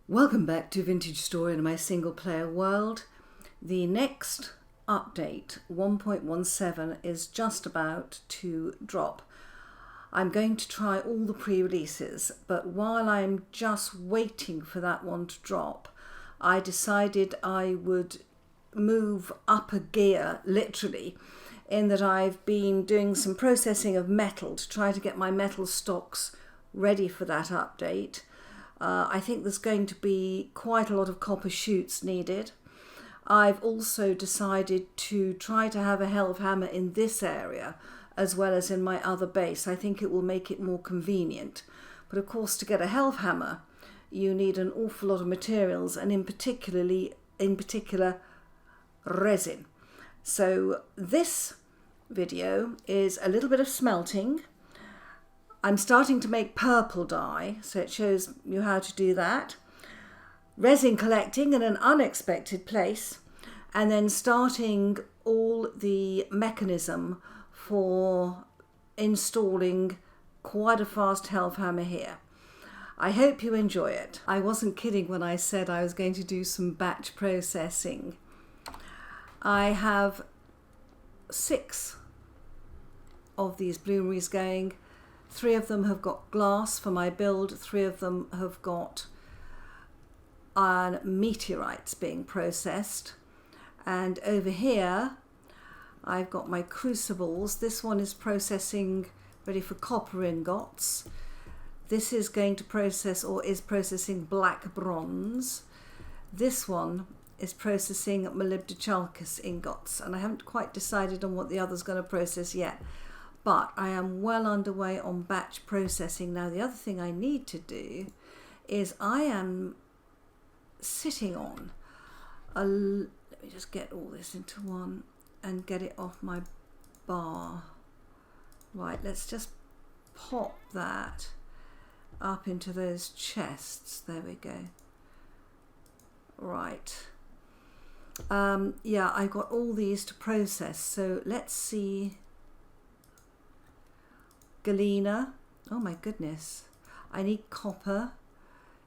Welcome back to Vintage Story in my single player world. The next update, 1.17, is just about to drop. I'm going to try all the pre-releases, but while I'm just waiting for that one to drop, I decided I would move up a gear, literally, in that I've been doing some processing of metal to try to get my metal stocks ready for that update. I think there's going to be quite a lot of copper chutes needed. I've also decided to try to have a Helve hammer in this area as well as in my other base. I think it will make it more convenient. But of course, to get a Helve hammer, you need an awful lot of materials, and in particular resin. So this video is a little bit of smelting. I'm starting to make purple dye, so it shows you how to do that. Resin collecting in an unexpected place, and then starting all the mechanism for installing quite a fast Helve hammer here. I hope you enjoy it. I wasn't kidding when I said I was going to do some batch processing. I have 6 of these bloomeries going. 3 of them have got glass for my build, 3 of them have got iron meteorites being processed. And over here I've got my crucibles. This one is processing, ready for copper ingots. This is going to process, or is processing, black bronze. This one is processing molybdenum ingots, and I haven't quite decided on what the other's going to process yet. But I am well underway on batch processing. Now, the other thing I need to do is I am sitting on let me just get all this into one and get it off my bar. Right, let's just pop that up into those chests. There we go. Right. Yeah, I've got all these to process. So let's see. Galena. Oh my goodness. I need copper.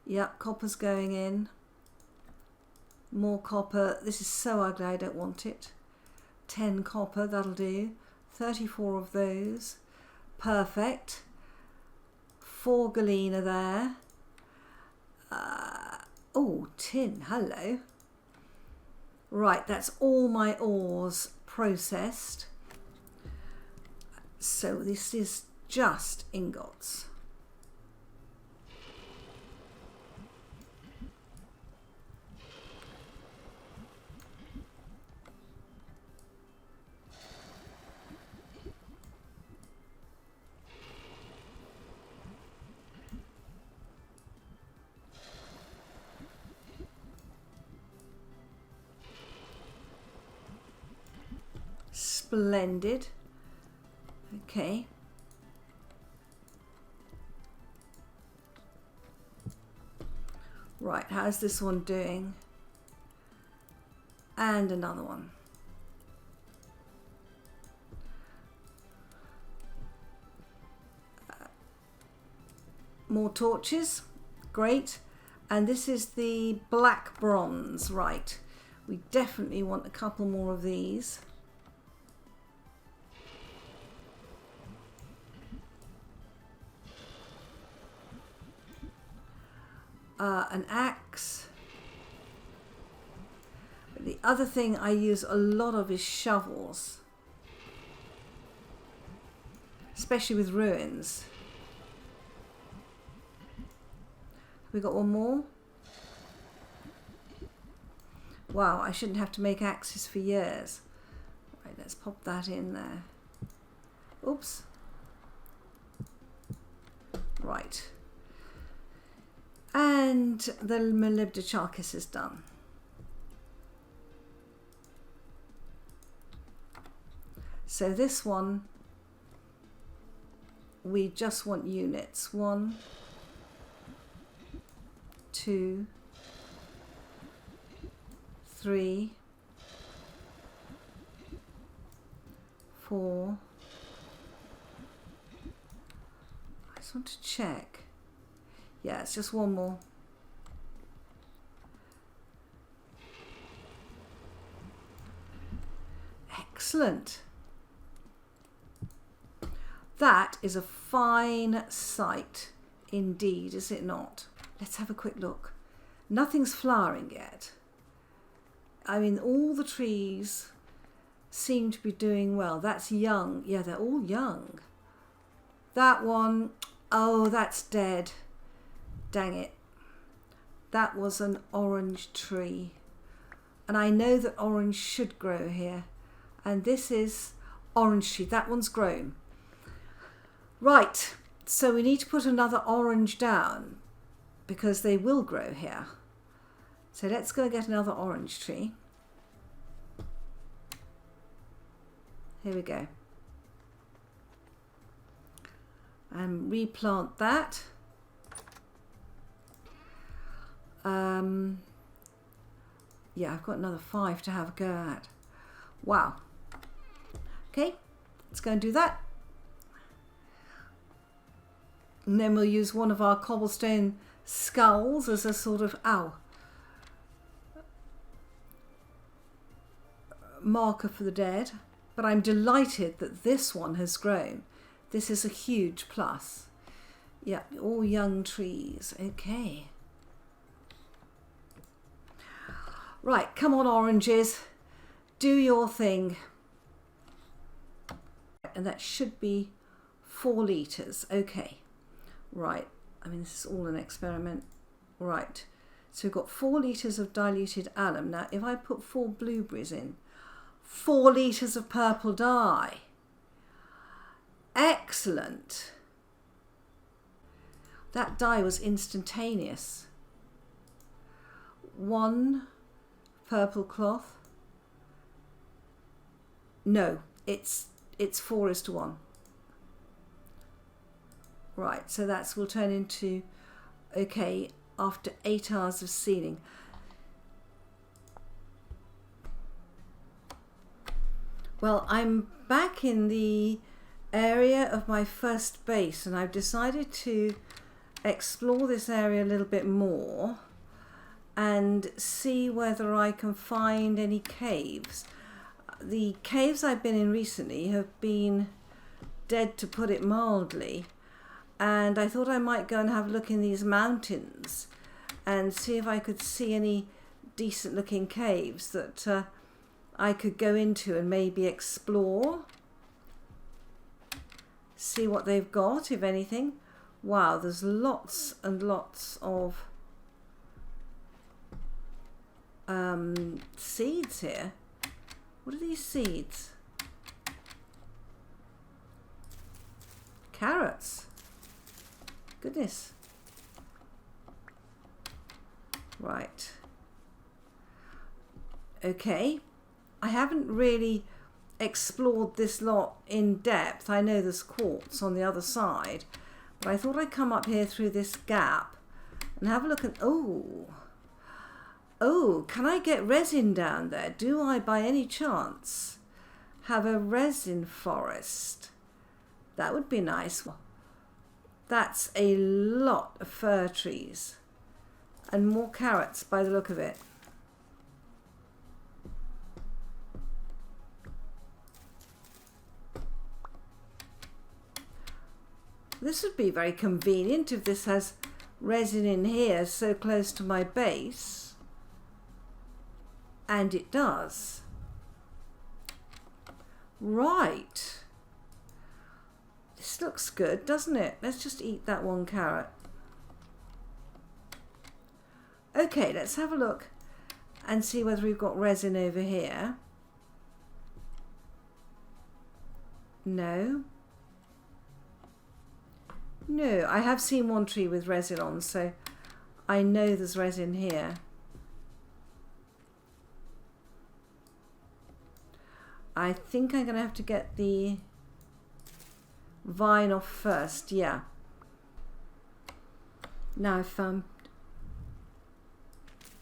Yep, copper's going in. More copper. This is so ugly, I don't want it. 10 copper, that'll do. 34 of those. Perfect. 4 galena there. Oh, tin. Hello. Right, that's all my ores processed. So this is just ingots. Splendid. Okay. Right, how's this one doing? And another one. More torches. Great. And this is the black bronze. Right. We definitely want a couple more of these. An axe. But the other thing I use a lot of is shovels, especially with ruins. Have we got one more? Wow, I shouldn't have to make axes for years. Right, let's pop that in there. Oops. Right. And the molybdenum is done. So this one, we just want units. 1, 2, 3, 4. I just want to check. Yeah, it's just one more. Excellent. That is a fine sight indeed, is it not? Let's have a quick look. Nothing's flowering yet. I mean, all the trees seem to be doing well. That's young. Yeah, they're all young. That one, oh, that's dead. Dang it. That was an orange tree. And I know that orange should grow here. And this is orange tree. That one's grown. Right, so we need to put another orange down because they will grow here. So let's go get another orange tree. Here we go. And replant that. Yeah, I've got another 5 to have a go at. Wow. Okay, let's go and do that. And then we'll use one of our cobblestone skulls as a sort of, marker for the dead. But I'm delighted that this one has grown. This is a huge plus. Yeah, all young trees. Okay. Right, come on oranges. Do your thing. And that should be 4 litres. Okay. Right. I mean, this is all an experiment. Right. So we've got 4 litres of diluted alum. Now, if I put 4 blueberries in, 4 litres of purple dye. Excellent. That dye was instantaneous. 1 purple cloth. No, it's 4:1. Right, so that's will turn into, okay, after 8 hours of sealing. Well, I'm back in the area of my first base and I've decided to explore this area a little bit more and see whether I can find any caves. The caves I've been in recently have been dead, to put it mildly, and I thought I might go and have a look in these mountains and see if I could see any decent looking caves that I could go into and maybe explore, see what they've got, if anything. Wow, there's lots and lots of seeds here. What are these seeds? Carrots. Goodness. Right. Okay. I haven't really explored this lot in depth. I know there's quartz on the other side, but I thought I'd come up here through this gap and have a look at, oh, can I get resin down there? Do I by any chance have a resin forest? That would be nice. That's a lot of fir trees and more carrots by the look of it. This would be very convenient if this has resin in here so close to my base. And it does. Right. This looks good, doesn't it? Let's just eat that 1 carrot. Okay, let's have a look and see whether we've got resin over here. No. No, I have seen 1 tree with resin on, so I know there's resin here. I think I'm going to have to get the vine off first, yeah. Now I've found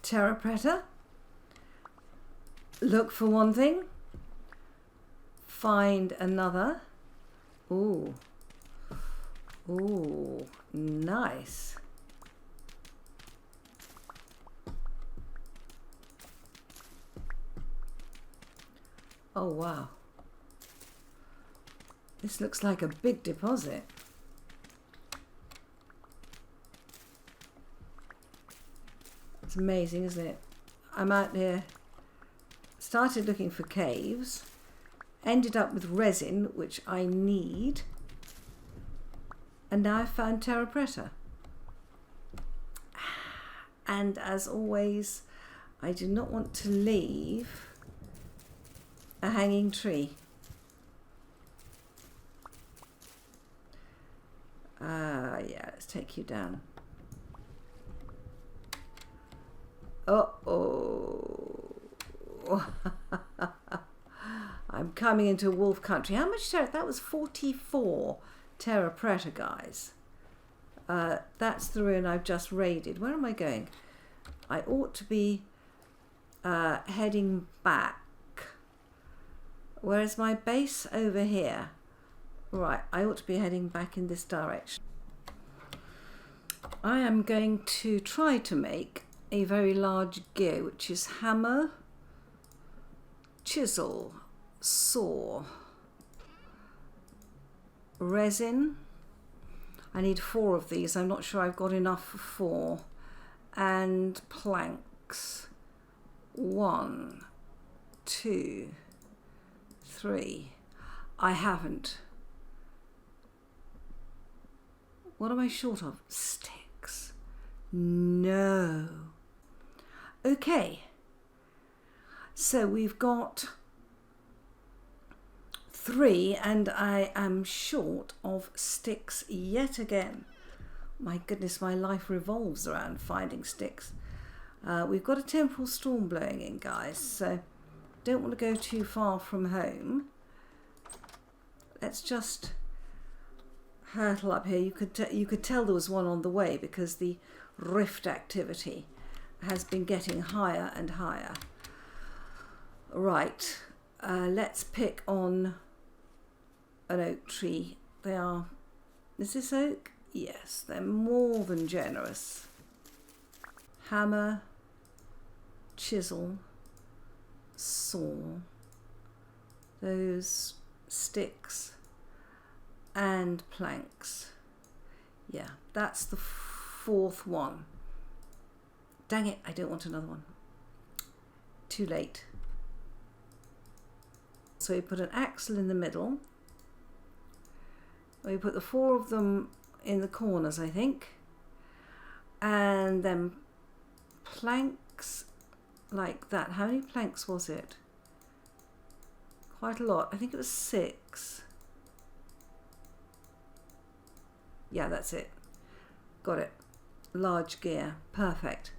terra preta. Look for one thing, find another. Ooh. Ooh, nice. Oh, wow. This looks like a big deposit. It's amazing, isn't it? I'm out here, started looking for caves, ended up with resin, which I need, and now I've found terra preta. And as always, I do not want to leave a hanging tree. Yeah, let's take you down. Uh-oh. I'm coming into wolf country. How much terra? That was 44 terra preta, guys. That's the ruin I've just raided. Where am I going? I ought to be heading back. Where is my base? Over here. Right, I ought to be heading back in this direction. I am going to try to make a very large gear, which is hammer, chisel, saw, resin. I need 4 of these. I'm not sure I've got enough for 4. And planks. 1, 2, 3. I haven't. What am I short of? Sticks. No. Okay. So we've got 3 and I am short of sticks yet again. My goodness, my life revolves around finding sticks. We've got a temporal storm blowing in, guys, so don't want to go too far from home. Let's just hurtle up here. You could tell there was one on the way because the rift activity has been getting higher and higher. Right, let's pick on an oak tree. They are, is this oak? Yes, they're more than generous. Hammer, chisel, saw, those sticks and planks. Yeah, that's the 4th one. Dang it, I don't want another one. Too late. So we put an axle in the middle. We put the 4 of them in the corners, I think. And then planks like that. How many planks was it? Quite a lot. I think it was 6. Yeah, that's it. Got it. Large gear. Perfect.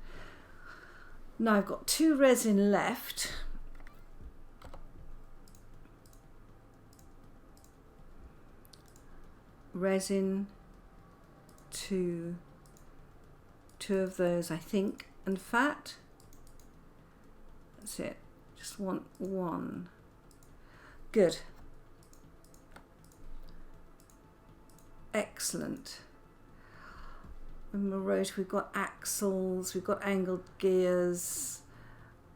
Now I've got 2 resin left. Resin, 2 of those, I think, and fat. That's it. Just want 1. Good. Excellent. In the rotor we've got axles, we've got angled gears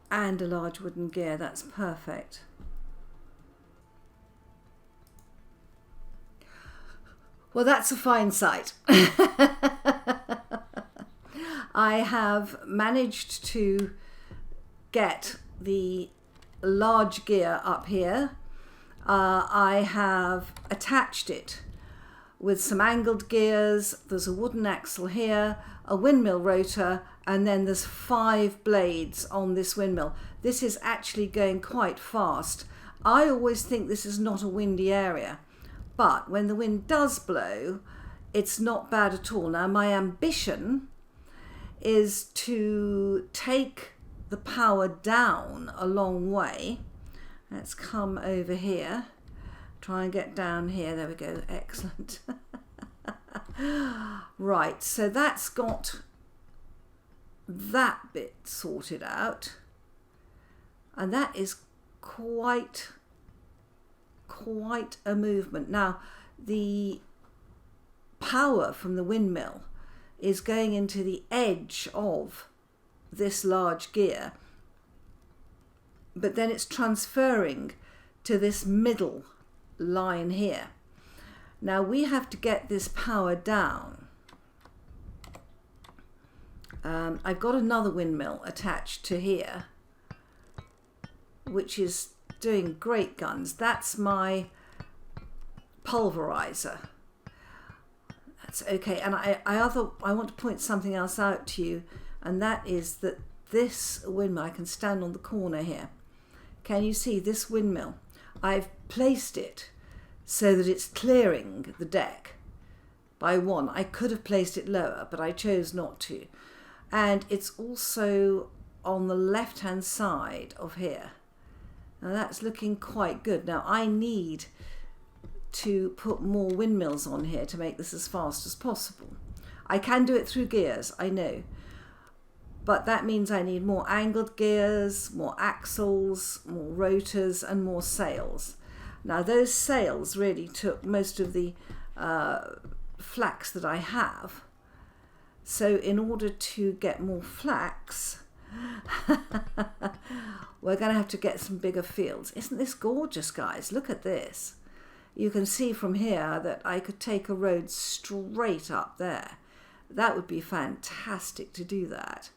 and a large wooden gear. That's perfect. Well, that's a fine sight. I have managed to get the large gear up here. I have attached it with some angled gears. There's a wooden axle here, a windmill rotor, and then there's 5 blades on this windmill. This is actually going quite fast. I always think this is not a windy area, but when the wind does blow, it's not bad at all. Now, my ambition is to take the power down a long way. Let's come over here. Try and get down here. There we go. Excellent. Right, so that's got that bit sorted out. And that is quite a movement. Now, the power from the windmill is going into the edge of this large gear, but then it's transferring to this middle line here. Now we have to get this power down. I've got another windmill attached to here, which is doing great guns. That's my pulverizer. That's okay. And I want to point something else out to you, and that is that this windmill, I can stand on the corner here. Can you see this windmill? I've placed it so that it's clearing the deck by one. I could have placed it lower, but I chose not to. And it's also on the left hand side of here. Now that's looking quite good. Now I need to put more windmills on here to make this as fast as possible. I can do it through gears, I know, but that means I need more angled gears, more axles, more rotors and more sails. Now those sails really took most of the flax that I have. So in order to get more flax, we're going to have to get some bigger fields. Isn't this gorgeous, guys? Look at this. You can see from here that I could take a road straight up there. That would be fantastic to do that.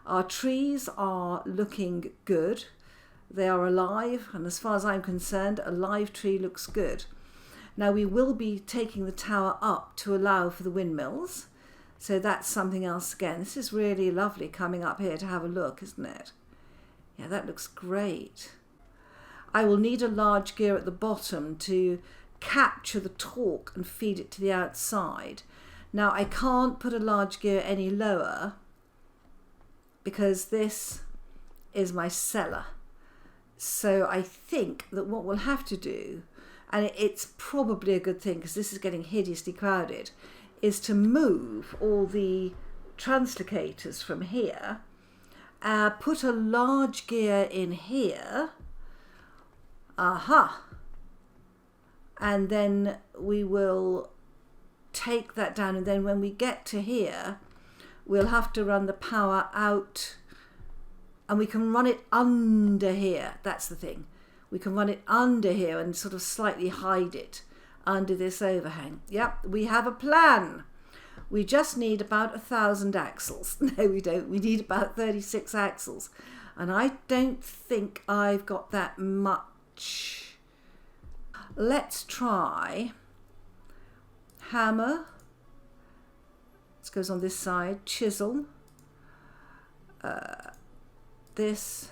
Our trees are looking good. They are alive, and as far as I'm concerned, a live tree looks good. Now we will be taking the tower up to allow for the windmills. So that's something else again. This is really lovely coming up here to have a look, isn't it? Yeah, that looks great. I will need a large gear at the bottom to capture the torque and feed it to the outside. Now I can't put a large gear any lower because this is my cellar. So I think that what we'll have to do, and it's probably a good thing because this is getting hideously crowded, is to move all the translocators from here, put a large gear in here, and then we will take that down, and then when we get to here we'll have to run the power out, and we can run it under here. That's the thing, we can run it under here and sort of slightly hide it under this overhang. Yep, we have a plan. We just need about 1,000 axles. No, we don't. We need about 36 axles. And I don't think I've got that much. Let's try hammer. This goes on this side. Chisel. This.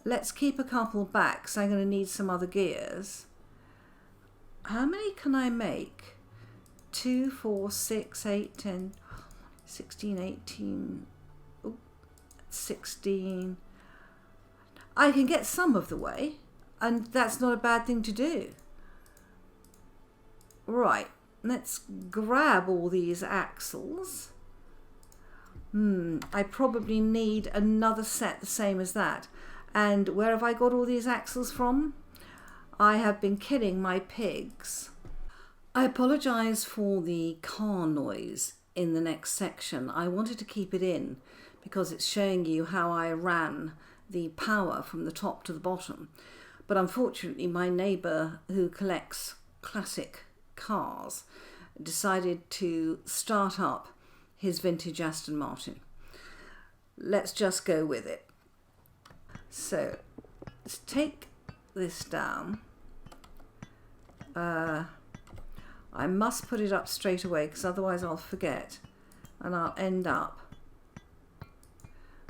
Let's keep a couple back, because I'm going to need some other gears. How many can I make? 2, 4, 6, 8, 10, 16, 18, 16. I can get some of the way, and that's not a bad thing to do. Right, let's grab all these axles. I probably need another set the same as that. And where have I got all these axles from? I have been killing my pigs. I apologise for the car noise in the next section. I wanted to keep it in because it's showing you how I ran the power from the top to the bottom. But unfortunately my neighbour, who collects classic cars, decided to start up his vintage Aston Martin. Let's just go with it. So let's take this down. I must put it up straight away because otherwise I'll forget and I'll end up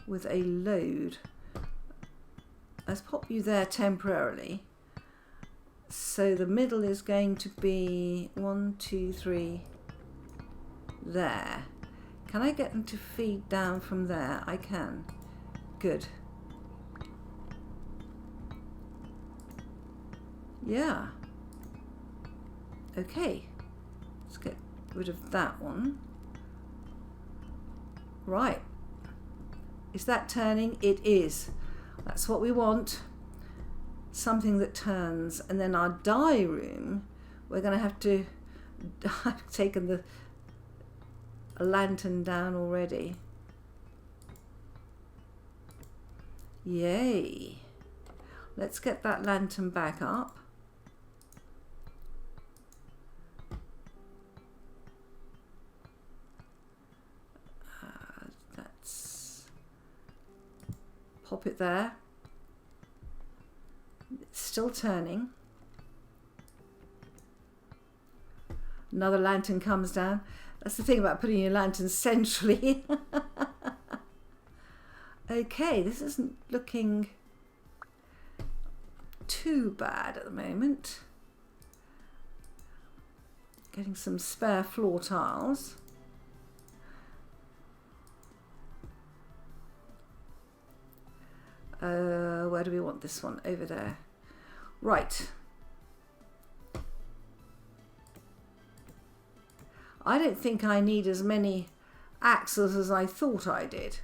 with a load. Let's pop you there temporarily. So the middle is going to be 1, 2, 3 there. Can I get them to feed down from there? I can. Good. Yeah. Okay. Let's get rid of that one. Right. Is that turning? It is. That's what we want. Something that turns. And then our dye room, we're going to have to... I've taken the lantern down already. Yay. Let's get that lantern back up. Pop it there. It's still turning. Another lantern comes down. That's the thing about putting your lantern centrally. Okay, this isn't looking too bad at the moment. Getting some spare floor tiles. Where do we want this one? Over there. Right. I don't think I need as many axles as I thought I did.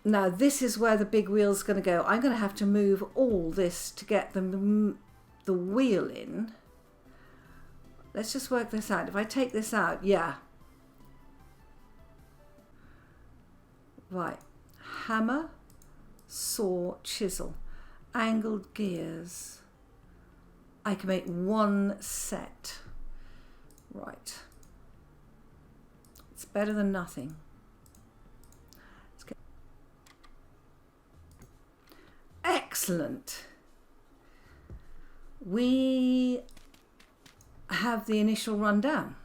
Now this is where the big wheel's going to go. I'm going to have to move all this to get the wheel in. Let's just work this out. If I take this out, yeah. Right. Hammer, saw, chisel, angled gears. I can make one set. Right. It's better than nothing. Excellent. We have the initial rundown.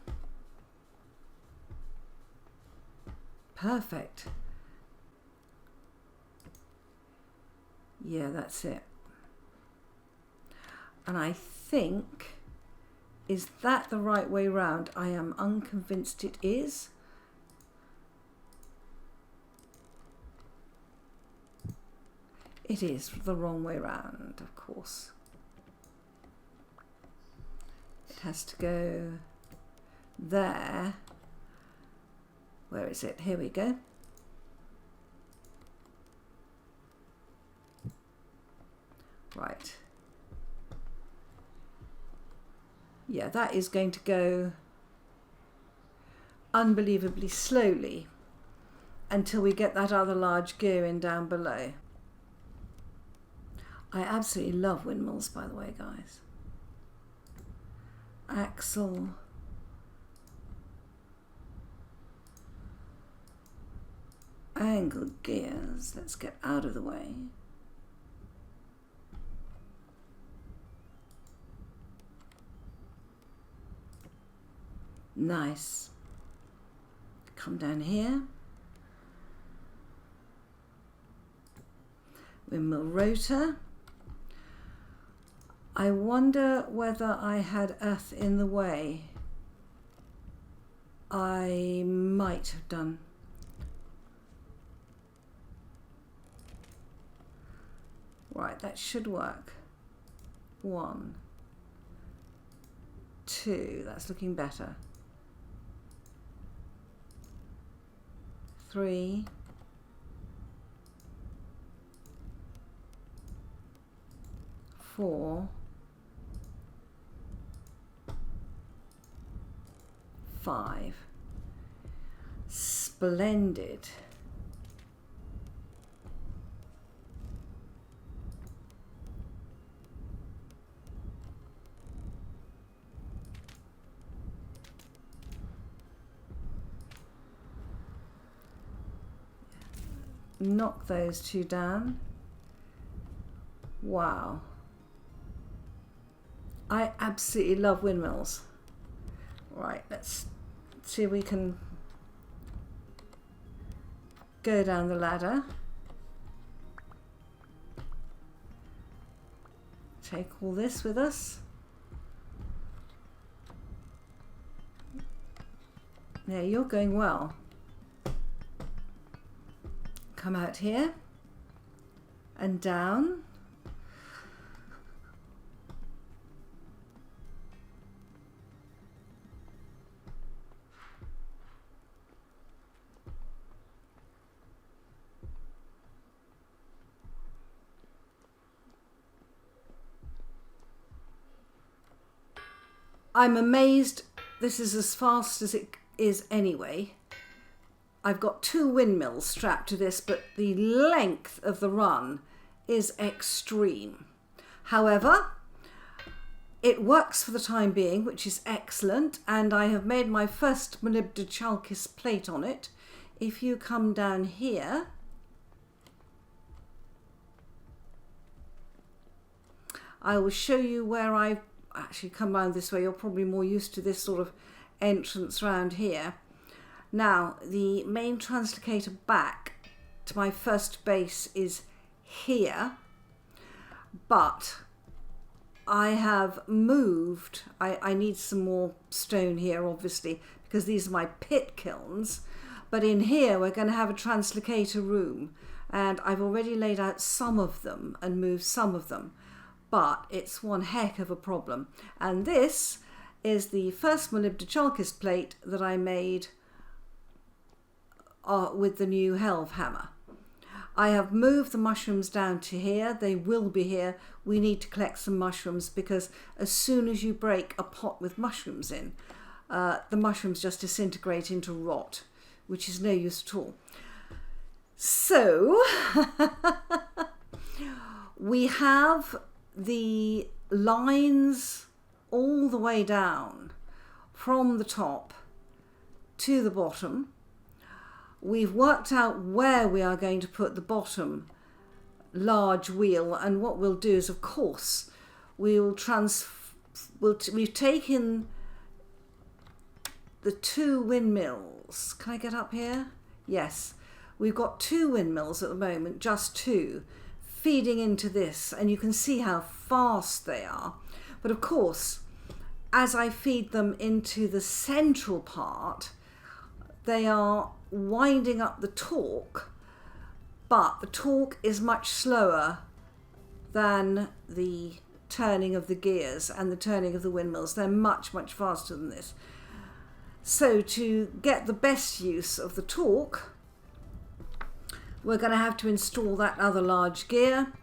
Perfect. Yeah, that's it. And I think, is that the right way round? I am unconvinced it is. It is the wrong way round, of course. It has to go there. Where is it? Here we go. Right. Yeah, that is going to go unbelievably slowly until we get that other large gear in down below. I absolutely love windmills, by the way, guys. Axle. Angled gears. Let's get out of the way. Nice. Come down here. Windmill rotor. I wonder whether I had earth in the way. I might have done. Right, that should work. 1, 2, that's looking better. 3, 4, 5. Splendid. Knock those two down. Wow. I absolutely love windmills. Right, let's see if we can go down the ladder. Take all this with us. Yeah, you're going well. Come out here and down. I'm amazed this is as fast as it is anyway. I've got 2 windmills strapped to this, but the length of the run is extreme. However, it works for the time being, which is excellent, and I have made my first molybdenum chalcus plate on it. if you come down here, I will show you where I've actually come around this way. You're probably more used to this sort of entrance round here. Now, the main translocator back to my first base is here, but I have moved, I need some more stone here obviously because these are my pit kilns, but in here we're going to have a translocator room, and I've already laid out some of them and moved some of them, but it's one heck of a problem. And this is the first molybdechalkis plate that I made with the new Helve hammer. I have moved the mushrooms down to here. They will be here. We need to collect some mushrooms because as soon as you break a pot with mushrooms in, the mushrooms just disintegrate into rot, which is no use at all. So we have the lines all the way down from the top to the bottom. We've worked out where we are going to put the bottom large wheel, and what we'll do is, of course, we've taken the 2 windmills. Can I get up here? Yes. We've got 2 windmills at the moment, just 2, feeding into this, and you can see how fast they are. But of course, as I feed them into the central part, they are winding up the torque, but the torque is much slower than the turning of the gears and the turning of the windmills. They're much, much faster than this. So to get the best use of the torque, we're going to have to install that other large gear.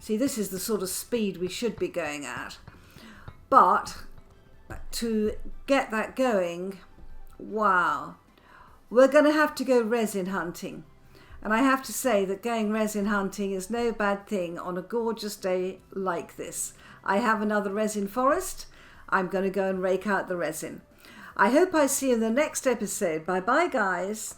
See, this is the sort of speed we should be going at. But to get that going, wow, we're going to have to go resin hunting. And I have to say that going resin hunting is no bad thing on a gorgeous day like this. I have another resin forest. I'm going to go and rake out the resin. I hope I see you in the next episode. Bye bye, guys.